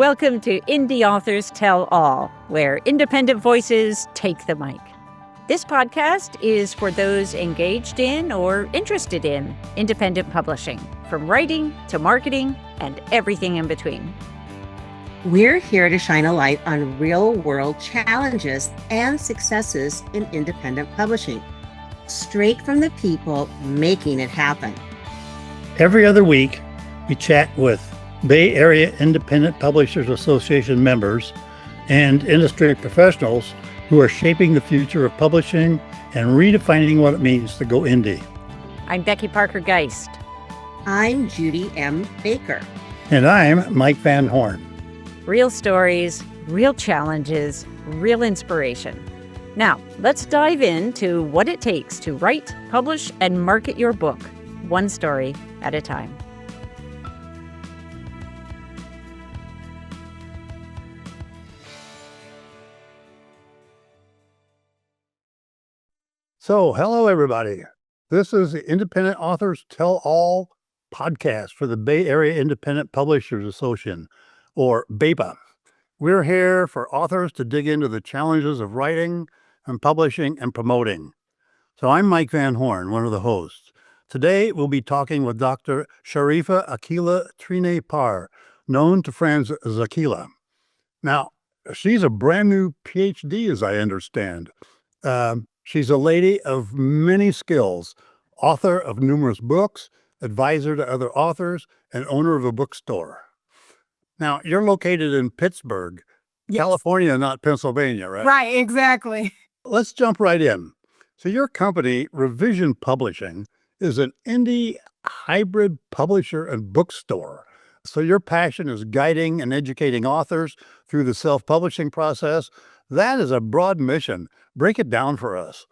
Welcome to Indie Authors Tell All, where independent voices take the mic. This podcast is for those engaged in or interested in independent publishing, from writing to marketing and everything in between. We're here to shine a light on real-world challenges and successes in independent publishing, straight from the people making it happen. Every other week, we chat with Bay Area Independent Publishers Association members and industry professionals who are shaping the future of publishing and redefining what it means to go indie. I'm Becky Parker Geist. I'm Judy M. Baker. And I'm Mike Van Horn. Real stories, real challenges, real inspiration. Now, let's dive into what it takes to write, publish, and market your book, one story at a time. So, hello, everybody. This is the Independent Authors Tell All podcast for the Bay Area Independent Publishers Association, or BAIPA. We're here for authors to dig into the challenges of writing and publishing and promoting. So I'm Mike Van Horn, one of the hosts. Today, we'll be talking with Dr. Sharifah Akilah Trinay Parr, known to friends as Akilah. Now, she's a brand new PhD, as I understand. She's a lady of many skills, author of numerous books, advisor to other authors, and owner of a bookstore. Now, you're located in Pittsburgh, Yes. California, not Pennsylvania, right? Right, exactly. Let's jump right in. So your company, Revision Publishing, is an indie hybrid publisher and bookstore. So your passion is guiding and educating authors through the self-publishing process. That is a broad mission. Break it down for us.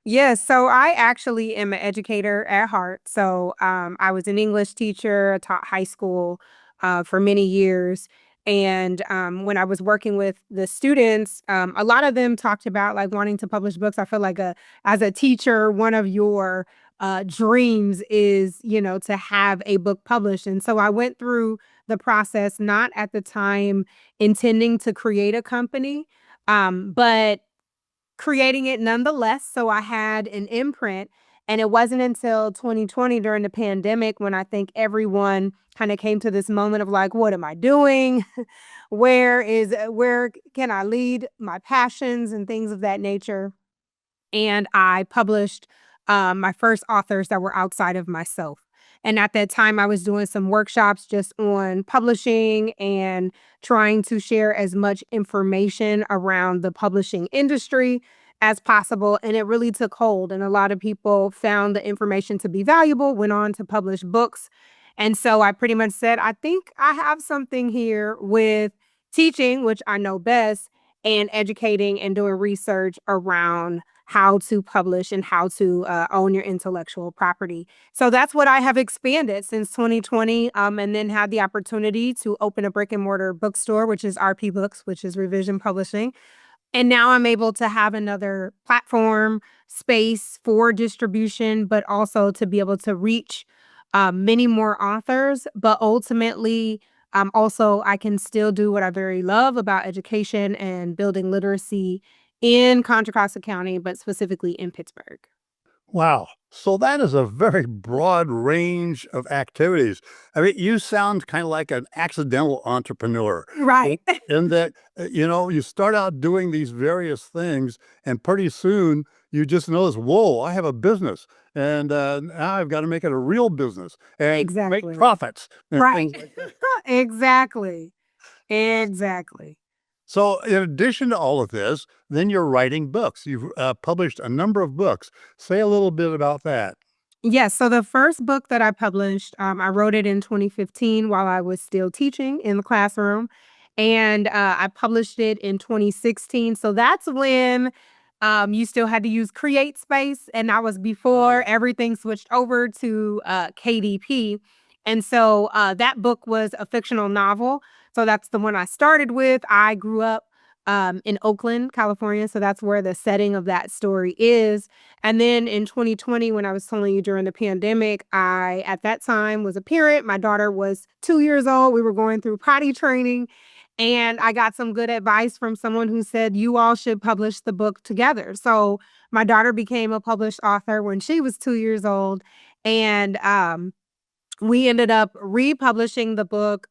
Yes, so I actually am an educator at heart. So I was an English teacher, I taught high school for many years. And when I was working with the students, a lot of them talked about like wanting to publish books. I feel like as a teacher, one of your dreams is, to have a book published. And so I went through the process, not at the time intending to create a company, but creating it nonetheless. So I had an imprint, and it wasn't until 2020 during the pandemic when I think everyone kind of came to this moment of like, what am I doing? Where can I lead my passions and things of that nature? And I published my first authors that were outside of myself. And at that time, I was doing some workshops just on publishing and trying to share as much information around the publishing industry as possible. And it really took hold. And a lot of people found the information to be valuable, went on to publish books. And so I pretty much said, I think I have something here with teaching, which I know best, and educating and doing research around how to publish and how to own your intellectual property. So that's what I have expanded since 2020, and then had the opportunity to open a brick-and-mortar bookstore, which is RP Books, which is Revision Publishing. And now I'm able to have another platform space for distribution, but also to be able to reach many more authors. But ultimately, also, I can still do what I very love about education and building literacy in Contra Costa County, but specifically in Pittsburgh. Wow. So that is a very broad range of activities. I mean, you sound kind of like an accidental entrepreneur. Right. In that, you start out doing these various things, and pretty soon you just notice, whoa, I have a business. And now I've got to make it a real business and Exactly. make profits. And Right. things like that. Exactly. So in addition to all of this, then you're writing books. You've published a number of books. Say a little bit about that. Yes. So the first book that I published, I wrote it in 2015 while I was still teaching in the classroom. And I published it in 2016. So that's when you still had to use CreateSpace. And that was before everything switched over to KDP. And so that book was a fictional novel. So that's the one I started with. I grew up in Oakland, California. So that's where the setting of that story is. And then in 2020, when I was telling you during the pandemic, I, at that time, was a parent. My daughter was 2 years old. We were going through potty training. And I got some good advice from someone who said, you all should publish the book together. So my daughter became a published author when she was 2 years old. And we ended up republishing the book,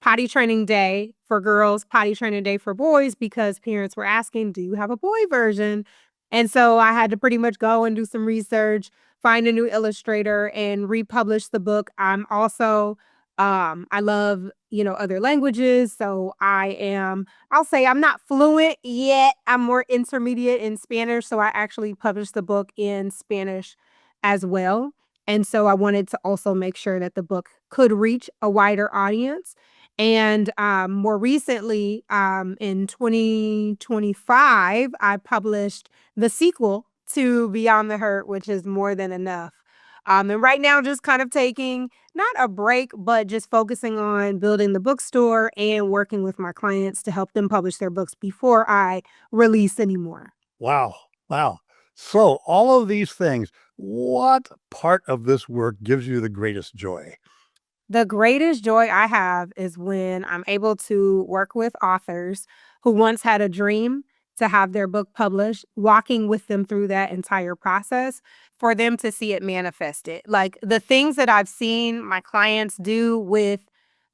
Potty Training Day for girls, Potty Training Day for boys, because parents were asking, do you have a boy version? And so I had to pretty much go and do some research, find a new illustrator, and republish the book. I'm also, I love, other languages. So I'll say I'm not fluent yet. I'm more intermediate in Spanish. So I actually published the book in Spanish as well. And so I wanted to also make sure that the book could reach a wider audience. And more recently, in 2025, I published the sequel to Beyond the Hurt, which is More Than Enough. And right now, just kind of taking not a break, but just focusing on building the bookstore and working with my clients to help them publish their books before I release anymore. Wow. Wow. So all of these things, what part of this work gives you the greatest joy? The greatest joy I have is when I'm able to work with authors who once had a dream to have their book published, walking with them through that entire process for them to see it manifested. Like the things that I've seen my clients do with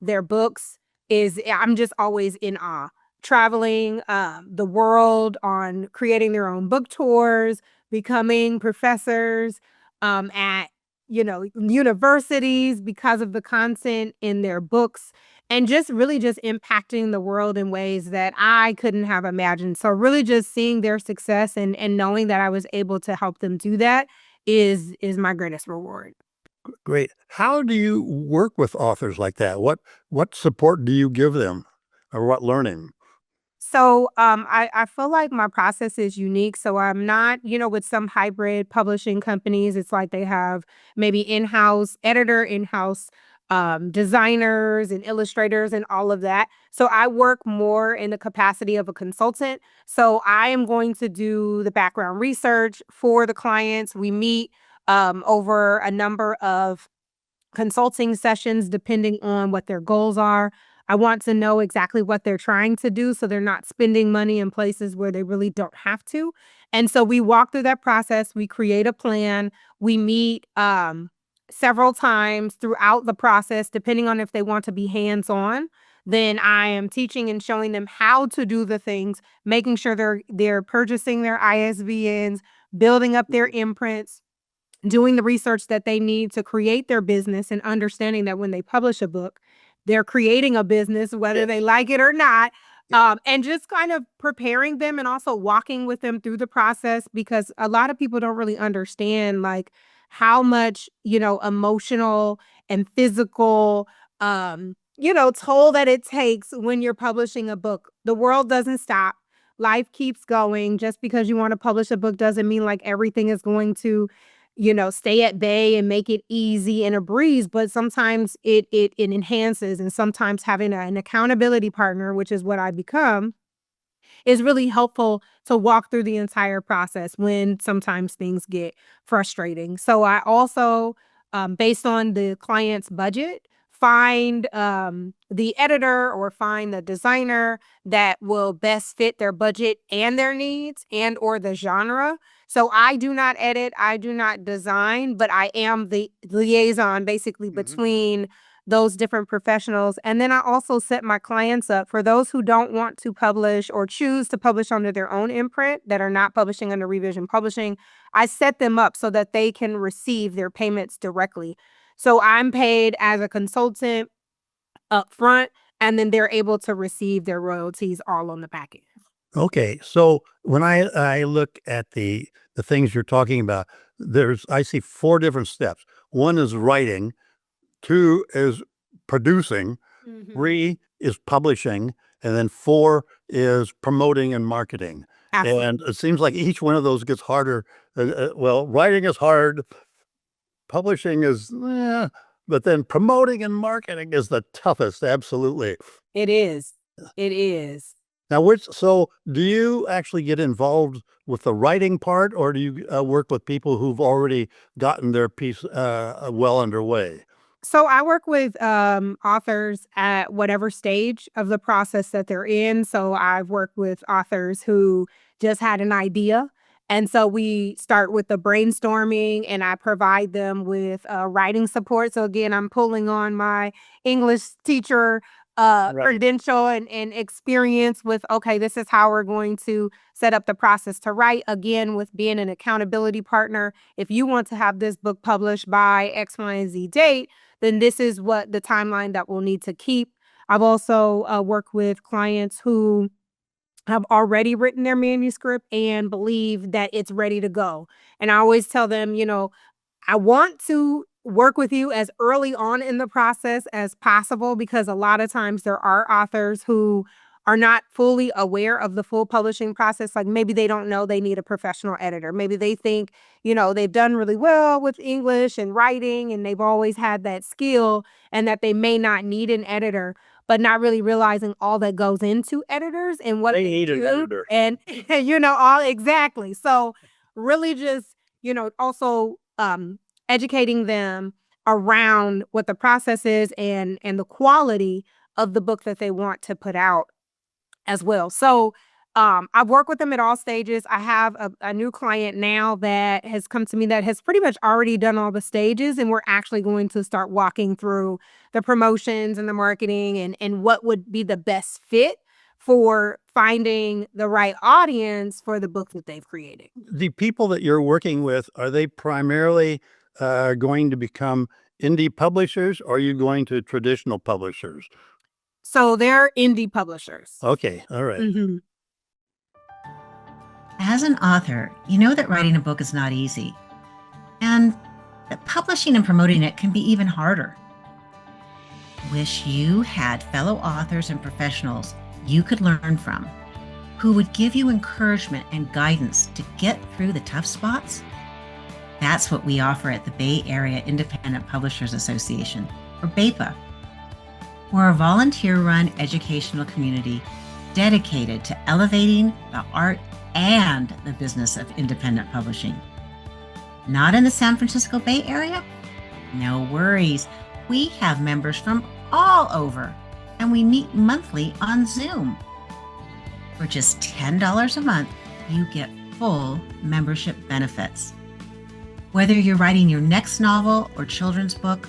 their books is I'm just always in awe. Traveling the world on creating their own book tours, becoming professors at universities because of the content in their books, and just really just impacting the world in ways that I couldn't have imagined. So really just seeing their success and knowing that I was able to help them do that is my greatest reward. Great. How do you work with authors like that? What support do you give them, or what learning? So I feel like my process is unique. So I'm not, with some hybrid publishing companies, it's like they have maybe in-house editor, in-house designers and illustrators and all of that. So I work more in the capacity of a consultant. So I am going to do the background research for the clients. We meet over a number of consulting sessions depending on what their goals are. I want to know exactly what they're trying to do so they're not spending money in places where they really don't have to. And so we walk through that process. We create a plan. We meet several times throughout the process, depending on if they want to be hands-on. Then I am teaching and showing them how to do the things, making sure they're purchasing their ISBNs, building up their imprints, doing the research that they need to create their business, and understanding that when they publish a book, they're creating a business, whether they like it or not. And just kind of preparing them and also walking with them through the process, because a lot of people don't really understand like how much, emotional and physical, toll that it takes when you're publishing a book. The world doesn't stop. Life keeps going. Just because you want to publish a book doesn't mean like everything is going to stay at bay and make it easy and a breeze, but sometimes it enhances, and sometimes having an accountability partner, which is what I become, is really helpful to walk through the entire process when sometimes things get frustrating. So I also, based on the client's budget, find the editor or find the designer that will best fit their budget and their needs and or the genre. So I do not edit, I do not design, but I am the liaison basically between those different professionals. And then I also set my clients up for those who don't want to publish or choose to publish under their own imprint that are not publishing under Revision Publishing. I set them up so that they can receive their payments directly. So I'm paid as a consultant up front, and then they're able to receive their royalties all on the back end. Okay. So when I look at the things you're talking about, I see 4 different steps. 1 is writing, 2 is producing, 3 is publishing, and then 4 is promoting and marketing. Absolutely. And it seems like each one of those gets harder. Well, writing is hard, publishing is, but then promoting and marketing is the toughest. Absolutely. It is. It is. Now, so do you actually get involved with the writing part, or do you work with people who've already gotten their piece well underway? So I work with authors at whatever stage of the process that they're in. So I've worked with authors who just had an idea. And so we start with the brainstorming and I provide them with writing support. So again, I'm pulling on my English teacher Right. credential and experience with, okay, this is how we're going to set up the process to write. Again, with being an accountability partner, if you want to have this book published by X, Y, and Z date, then this is what the timeline that we'll need to keep. I've also worked with clients who have already written their manuscript and believe that it's ready to go. And I always tell them, I want to work with you as early on in the process as possible because a lot of times there are authors who are not fully aware of the full publishing process. Like maybe they don't know they need a professional editor. Maybe they think, they've done really well with English and writing and they've always had that skill and that they may not need an editor, but not really realizing all that goes into editors and what They they need an do. editor. And, all exactly. So really just, also educating them around what the process is and the quality of the book that they want to put out as well. So I've worked with them at all stages. I have a new client now that has come to me that has pretty much already done all the stages, and we're actually going to start walking through the promotions and the marketing and what would be the best fit for finding the right audience for the book that they've created. The people that you're working with, are they primarily going to become indie publishers, or are you going to traditional publishers? So they're indie publishers. Okay, all right. Mhm. As an author, you know that writing a book is not easy, and that publishing and promoting it can be even harder. Wish you had fellow authors and professionals you could learn from, who would give you encouragement and guidance to get through the tough spots? That's what we offer at the Bay Area Independent Publishers Association, or BAIPA. We're a volunteer-run educational community dedicated to elevating the art and the business of independent publishing. Not in the San Francisco Bay Area? No worries. We have members from all over, and we meet monthly on Zoom. For just $10 a month, you get full membership benefits. Whether you're writing your next novel or children's book,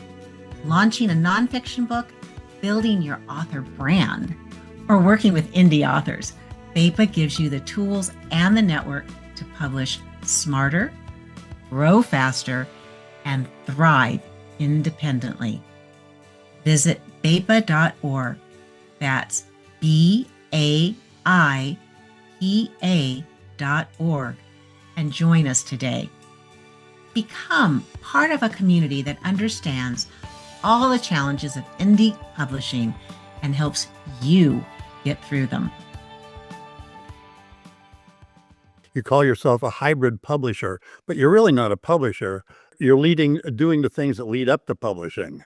launching a nonfiction book, building your author brand, or working with indie authors, BAIPA gives you the tools and the network to publish smarter, grow faster, and thrive independently. Visit BAIPA.org. That's BAIPA.org and join us today. Become part of a community that understands all the challenges of indie publishing and helps you get through them. You call yourself a hybrid publisher, but you're really not a publisher. You're doing the things that lead up to publishing.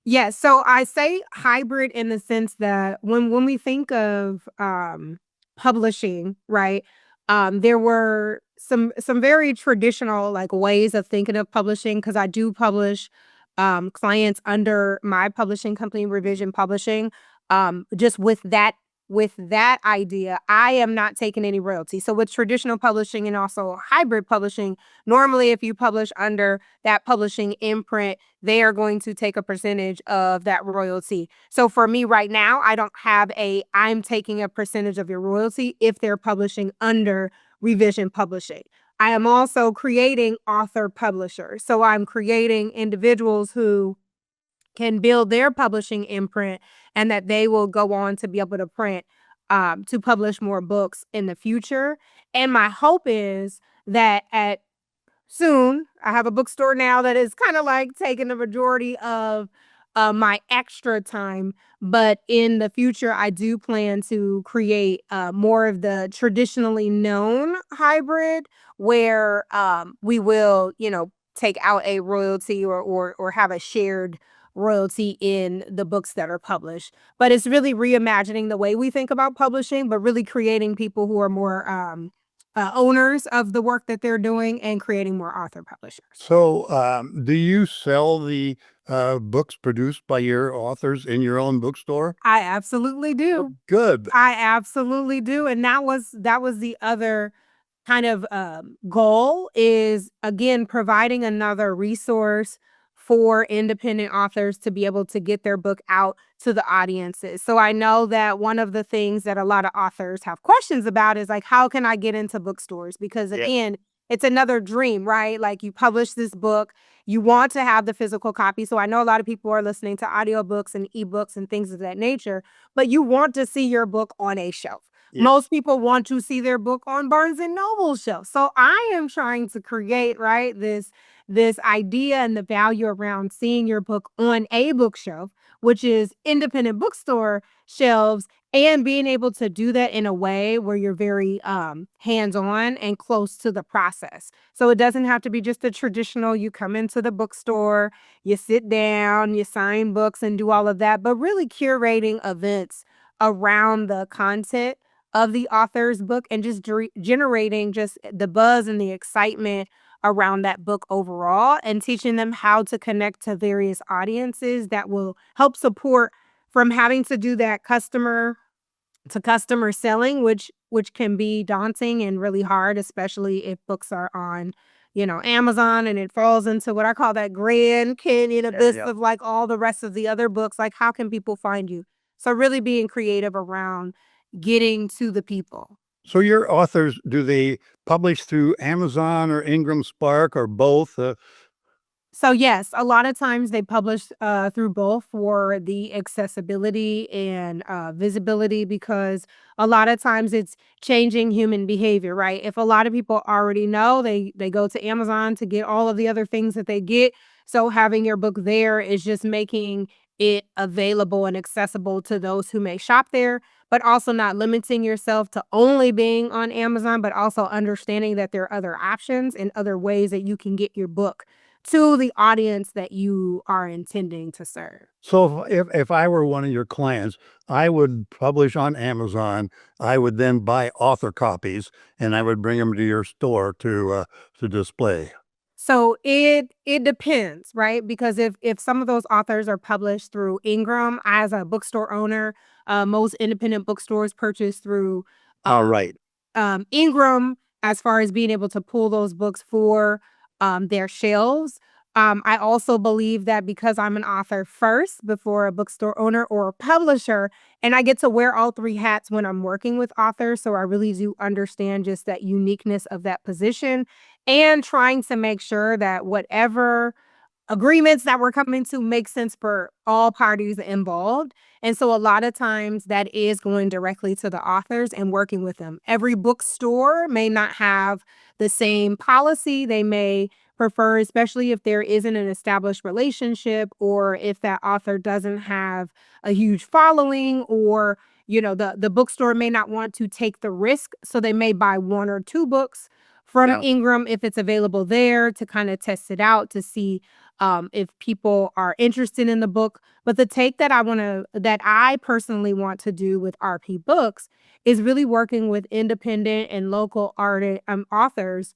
Yes, so I say hybrid in the sense that when we think of publishing, right? There were some very traditional like ways of thinking of publishing because I do publish clients under my publishing company, Revision Publishing. Just with that idea, I am not taking any royalty. So with traditional publishing and also hybrid publishing, normally if you publish under that publishing imprint, they are going to take a percentage of that royalty. So for me right now, I don't have I'm taking a percentage of your royalty if they're publishing under Revision Publishing. I am also creating author publishers. So I'm creating individuals who can build their publishing imprint and that they will go on to be able to print, to publish more books in the future. And my hope is that soon, I have a bookstore now that is kind of like taking the majority of my extra time. But in the future, I do plan to create more of the traditionally known hybrid where we will, take out a royalty or have a shared royalty in the books that are published. But it's really reimagining the way we think about publishing, but really creating people who are more owners of the work that they're doing and creating more author publishers. So, do you sell the books produced by your authors in your own bookstore? I absolutely do. Good. I absolutely do. And that was the other kind of goal, is again providing another resource for independent authors to be able to get their book out to the audiences. So I know that one of the things that a lot of authors have questions about is like, how can I get into bookstores? Because Yeah. again, it's another dream, right? Like, you publish this book, you want to have the physical copy. So I know a lot of people are listening to audiobooks and ebooks and things of that nature, but you want to see your book on a shelf. Yeah. Most people want to see their book on Barnes and Noble shelf. So I am trying to create, right, this idea and the value around seeing your book on a bookshelf, which is independent bookstore shelves, and being able to do that in a way where you're very hands-on and close to the process. So it doesn't have to be just the traditional, you come into the bookstore, you sit down, you sign books and do all of that, but really curating events around the content of the author's book and just generating just the buzz and the excitement around that book overall, and teaching them how to connect to various audiences that will help support from having to do that customer to customer selling, which can be daunting and really hard, especially if books are on, Amazon, and it falls into what I call that Grand Canyon abyss Yeah. of like all the rest of the other books. Like, how can people find you? So really being creative around getting to the people. So your authors, do they publish through Amazon or Ingram Spark or both? So yes, a lot of times they publish through both for the accessibility and visibility, because a lot of times it's changing human behavior, right? If a lot of people already know, they go to Amazon to get all of the other things that they get. So having your book there is just making it available and accessible to those who may shop there, but also not limiting yourself to only being on Amazon, but also understanding that there are other options and other ways that you can get your book to the audience that you are intending to serve. So if I were one of your clients, I would publish on Amazon. I would then buy author copies and I would bring them to your store to display. So it depends, right? Because if some of those authors are published through Ingram, as a bookstore owner, most independent bookstores purchase through All uh, right. Ingram, as far as being able to pull those books for their shelves. I also believe that because I'm an author first before a bookstore owner or a publisher, and I get to wear all three hats when I'm working with authors. So I really do understand just that uniqueness of that position, and trying to make sure that whatever agreements that we're coming to make sense for all parties involved. And so a lot of times that is going directly to the authors and working with them. Every bookstore may not have the same policy. They may prefer, especially if there isn't an established relationship, or if that author doesn't have a huge following, or the bookstore may not want to take the risk. So they may buy one or two books from Yeah. Ingram if it's available there, to kind of test it out to see if people are interested in the book. But the take that I personally want to do with RP Books is really working with independent and local authors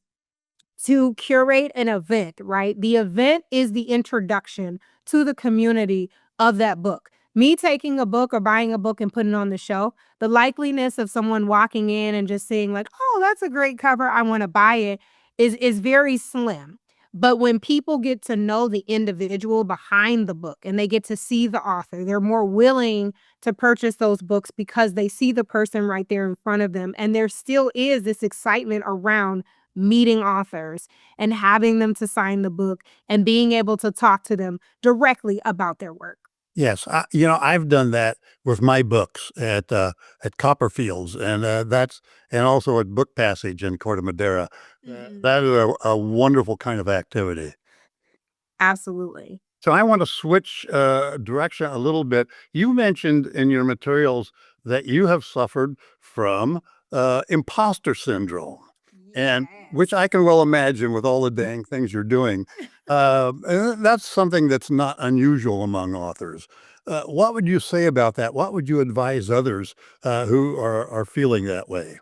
to curate an event, right? The event is the introduction to the community of that book. Me taking a book or buying a book and putting it on the shelf, the likeliness of someone walking in and just seeing like, oh, that's a great cover, I want to buy it, is very slim. But when people get to know the individual behind the book and they get to see the author, they're more willing to purchase those books because they see the person right there in front of them. And there still is this excitement around meeting authors and having them to sign the book and being able to talk to them directly about their work. Yes, I've done that with my books at Copperfields, and and also at Book Passage in Corte Madera. That is a wonderful kind of activity. Absolutely. So I want to switch direction a little bit. You mentioned in your materials that you have suffered from imposter syndrome, and which I can well imagine with all the dang things you're doing. And that's something that's not unusual among authors. What would you say about that? What would you advise others who are feeling that way?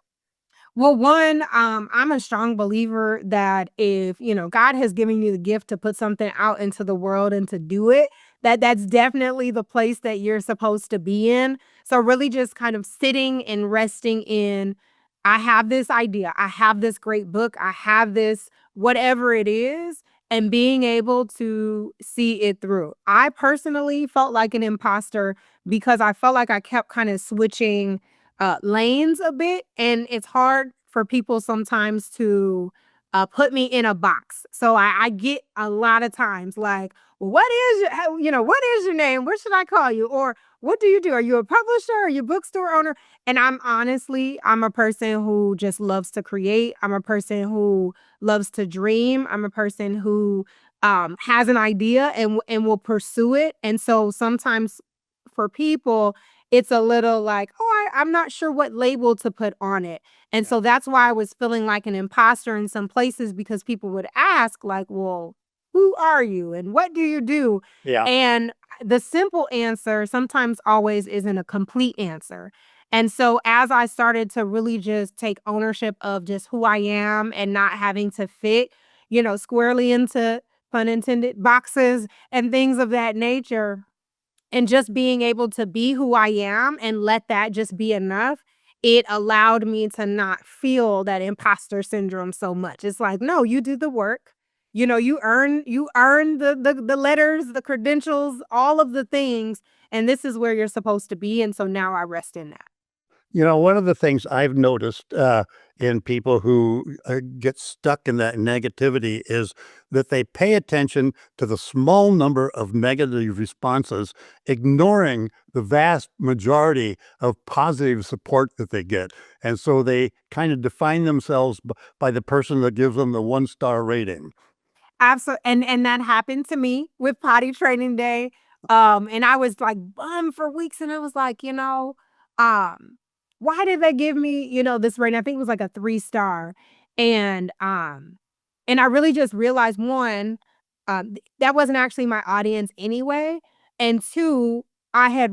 Well, one, I'm a strong believer that if, God has given you the gift to put something out into the world and to do it, that's definitely the place that you're supposed to be in. So really just kind of sitting and resting in, I have this idea, I have this great book, I have this whatever it is, and being able to see it through. I personally felt like an imposter because I felt like I kept kind of switching lanes a bit, and it's hard for people sometimes to put me in a box. So I get a lot of times like, well, what is your name? What should I call you? Or what do you do? Are you a publisher? Are you a bookstore owner? And I'm a person who just loves to create. I'm a person who loves to dream. I'm a person who has an idea and will pursue it. And so sometimes for people, it's a little like, oh, I'm not sure what label to put on it. And so that's why I was feeling like an imposter in some places because people would ask, like, well, who are you and what do you do? Yeah. And the simple answer sometimes always isn't a complete answer. And so as I started to really just take ownership of just who I am and not having to fit, squarely into pun intended boxes and things of that nature, and just being able to be who I am and let that just be enough, it allowed me to not feel that imposter syndrome so much. It's like, no, you do the work. You earn the letters, the credentials, all of the things, and this is where you're supposed to be. And so now I rest in that. One of the things I've noticed in people who get stuck in that negativity is that they pay attention to the small number of negative responses, ignoring the vast majority of positive support that they get. And so they kind of define themselves by the person that gives them the 1-star rating. Absolutely, and that happened to me with potty training day, and I was, like, bummed for weeks, and I was like, um, "Why did they give me, this rating?" I think it was, like, a 3-star, and, um and I really just realized, 1, that wasn't actually my audience anyway, and 2, I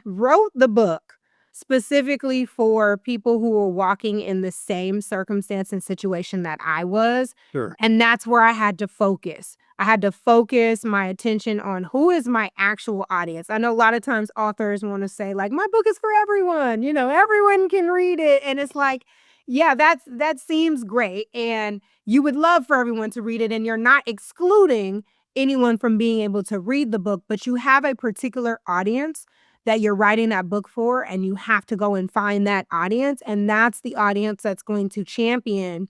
wrote the book specifically for people who were walking in the same circumstance and situation that I was, Sure. and that's where I had to focus. I had to focus my attention on who is my actual audience. I know a lot of times authors want to say like, "My book is for everyone," everyone can read it, and it's like, yeah, that seems great, and you would love for everyone to read it, and you're not excluding anyone from being able to read the book, but you have a particular audience that you're writing that book for, and you have to go and find that audience, and that's the audience that's going to champion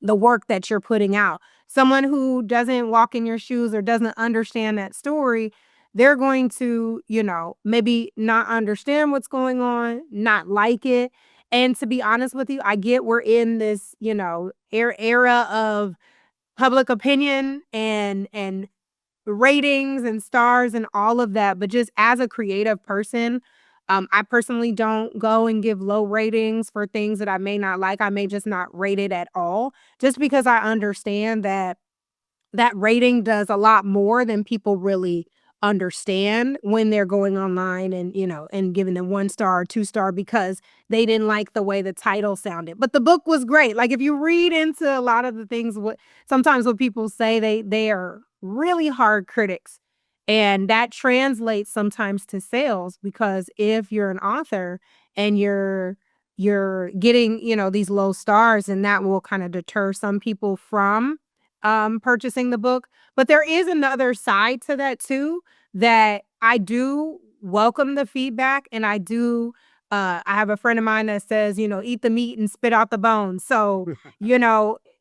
the work that you're putting out. Someone who doesn't walk in your shoes or doesn't understand that story, they're going to, maybe not understand what's going on, not like it. And to be honest with you, I get we're in this, era of public opinion and ratings and stars and all of that, but just as a creative person, I personally don't go and give low ratings for things that I may not like. I may just not rate it at all, just because I understand that that rating does a lot more than people really understand when they're going online and, and giving them 1 star or 2 star because they didn't like the way the title sounded. But the book was great. Like if you read into a lot of the things what people say, they are really hard critics. And that translates sometimes to sales because if you're an author and you're getting, these low stars, and that will kind of deter some people from purchasing the book. But there is another side to that too, that I do welcome the feedback, and I have a friend of mine that says, eat the meat and spit out the bones. So,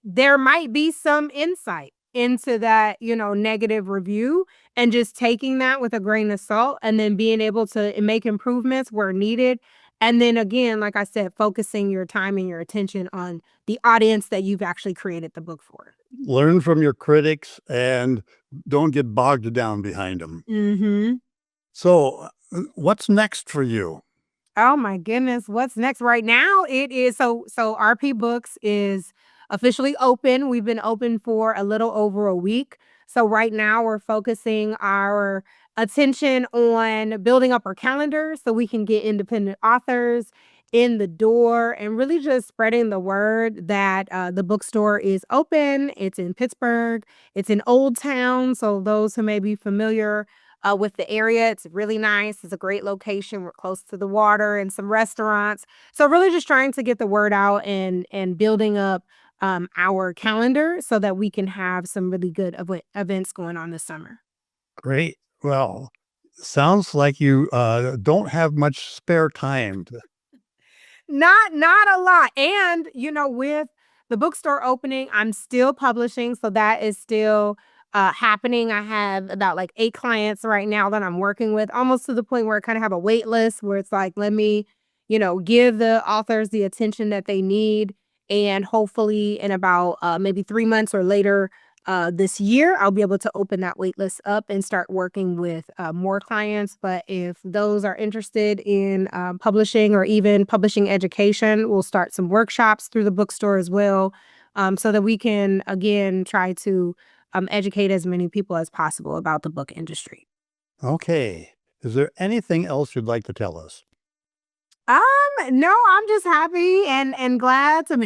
there might be some insight into that, negative review, and just taking that with a grain of salt and then being able to make improvements where needed. And then again, like I said, focusing your time and your attention on the audience that you've actually created the book for. Learn from your critics and don't get bogged down behind them. Mm-hmm. So, what's next for you? Oh my goodness, what's next? Right now, it is so RP Books is officially open. We've been open for a little over a week. So right now we're focusing our attention on building up our calendar so we can get independent authors in the door and really just spreading the word that the bookstore is open. It's in Pittsburgh. It's in Old Town. So those who may be familiar with the area, it's really nice. It's a great location. We're close to the water and some restaurants. So really just trying to get the word out and building up our calendar so that we can have some really good events going on this summer. Great. Well, sounds like you don't have much spare time. Not a lot. And, with the bookstore opening, I'm still publishing. So that is still happening. I have about like 8 clients right now that I'm working with, almost to the point where I kind of have a wait list where it's like, let me, give the authors the attention that they need. And hopefully in about maybe 3 months or later this year, I'll be able to open that wait list up and start working with more clients. But if those are interested in publishing or even publishing education, we'll start some workshops through the bookstore as well, so that we can, again, try to educate as many people as possible about the book industry. Okay. Is there anything else you'd like to tell us? No, I'm just happy and glad to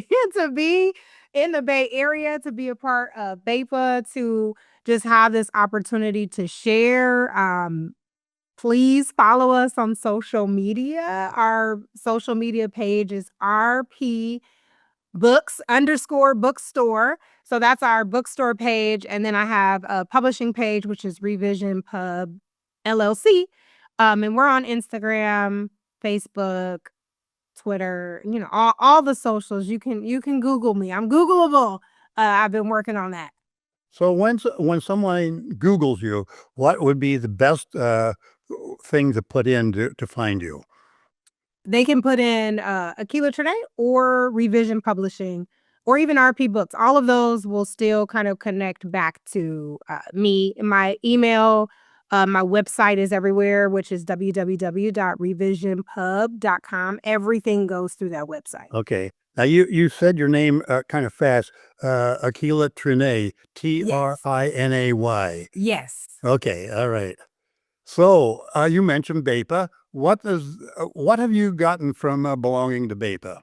be in the Bay Area, to be a part of BAIPA, to just have this opportunity to share. Please follow us on social media. Our social media page is RP Books_bookstore. So that's our bookstore page. And then I have a publishing page, which is Revision Pub LLC. And we're on Instagram, Facebook, Twitter, all the socials. You can Google me. I'm Googleable. I've been working on that. So when someone Googles you, what would be the best thing to put in to find you? They can put in Akilah Trinay or Revision Publishing or even RP Books. All of those will still kind of connect back to me. My email, my website is everywhere, which is www.revisionpub.com. Everything goes through that website. Okay. Now, you said your name kind of fast. Akilah Trinay, Trinay. Yes. Okay. All right. So you mentioned BAIPA. What have you gotten from belonging to BAIPA?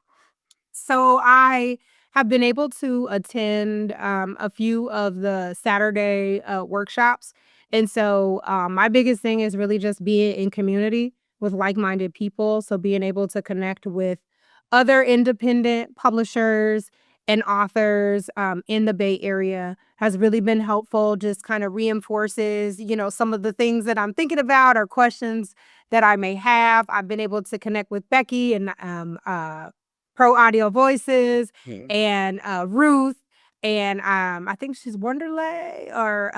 So I have been able to attend a few of the Saturday workshops. And so my biggest thing is really just being in community with like-minded people. So being able to connect with other independent publishers and authors in the Bay Area has really been helpful. Just kind of reinforces, some of the things that I'm thinking about or questions that I may have. I've been able to connect with Becky and Pro Audio Voices and Ruth. And I think she's Wonderlay or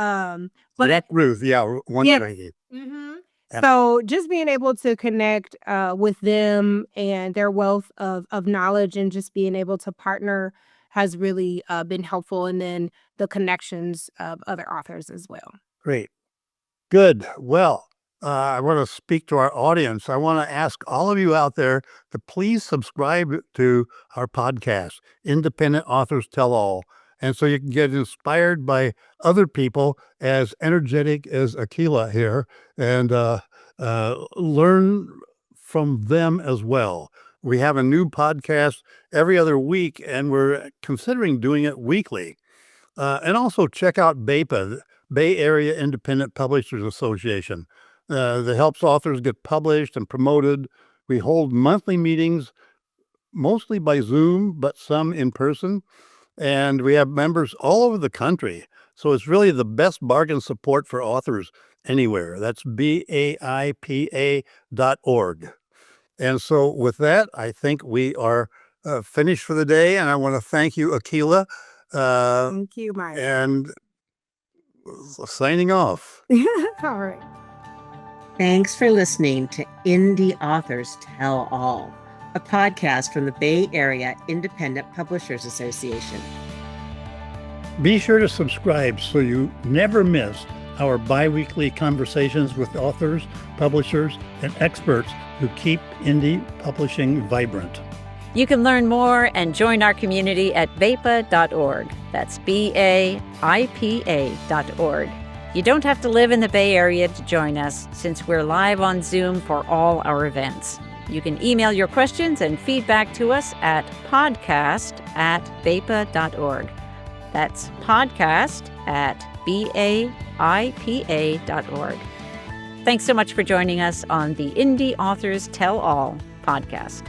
but that's Ruth, yeah, Wonderlay. Mm-hmm. So just being able to connect with them and their wealth of knowledge and just being able to partner has really been helpful. And then the connections of other authors as well. Great. Good. Well, I want to speak to our audience. I want to ask all of you out there to please subscribe to our podcast, Independent Authors Tell All. And so you can get inspired by other people as energetic as Akilah here and learn from them as well. We have a new podcast every other week, and we're considering doing it weekly. And also check out BAIPA, Bay Area Independent Publishers Association, that helps authors get published and promoted. We hold monthly meetings, mostly by Zoom, but some in person. And we have members all over the country. So it's really the best bargain support for authors anywhere. That's BAIPA.org. And so with that, I think we are finished for the day. And I want to thank you, Akilah. Thank you, Mike. And signing off. All right. Thanks for listening to Indie Authors Tell All, a podcast from the Bay Area Independent Publishers Association. Be sure to subscribe so you never miss our bi-weekly conversations with authors, publishers, and experts who keep indie publishing vibrant. You can learn more and join our community at BAIPA.org. That's BAIPA.org. You don't have to live in the Bay Area to join us, since we're live on Zoom for all our events. You can email your questions and feedback to us at podcast@baipa.org. That's podcast@BAIPA.org. Thanks so much for joining us on the Indie Authors Tell All podcast.